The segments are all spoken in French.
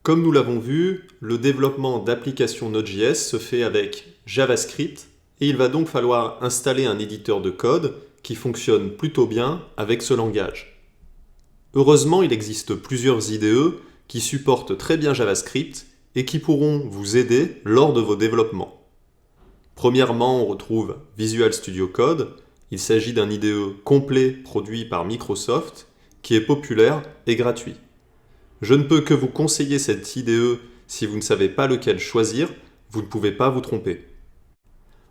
Comme nous l'avons vu, le développement d'applications Node.js se fait avec JavaScript et il va donc falloir installer un éditeur de code qui fonctionne plutôt bien avec ce langage. Heureusement, il existe plusieurs IDE qui supportent très bien JavaScript et qui pourront vous aider lors de vos développements. Premièrement, on retrouve Visual Studio Code. Il s'agit d'un IDE complet produit par Microsoft qui est populaire et gratuit. Je ne peux que vous conseiller cette IDE si vous ne savez pas lequel choisir, vous ne pouvez pas vous tromper.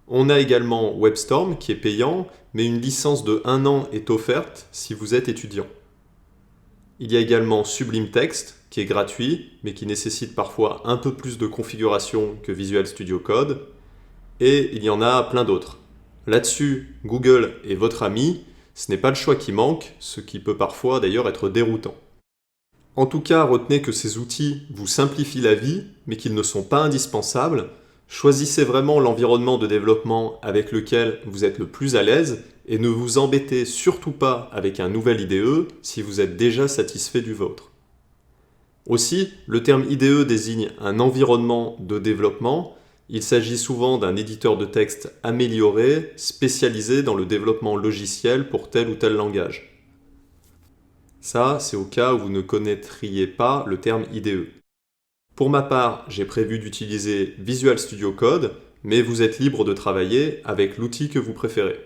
On a également WebStorm qui est payant, mais une licence de 1 an est offerte si vous êtes étudiant. Il y a également Sublime Text qui est gratuit, mais qui nécessite parfois un peu plus de configuration que Visual Studio Code. Et il y en a plein d'autres. Là-dessus, Google est votre ami, ce n'est pas le choix qui manque, ce qui peut parfois d'ailleurs être déroutant. En tout cas, retenez que ces outils vous simplifient la vie, mais qu'ils ne sont pas indispensables. Choisissez vraiment l'environnement de développement avec lequel vous êtes le plus à l'aise et ne vous embêtez surtout pas avec un nouvel IDE si vous êtes déjà satisfait du vôtre. Aussi, le terme IDE désigne un environnement de développement. Il s'agit souvent d'un éditeur de texte amélioré, spécialisé dans le développement logiciel pour tel ou tel langage. Ça, c'est au cas où vous ne connaîtriez pas le terme IDE. Pour ma part, j'ai prévu d'utiliser Visual Studio Code, mais vous êtes libre de travailler avec l'outil que vous préférez.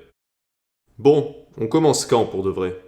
Bon, on commence quand pour de vrai ?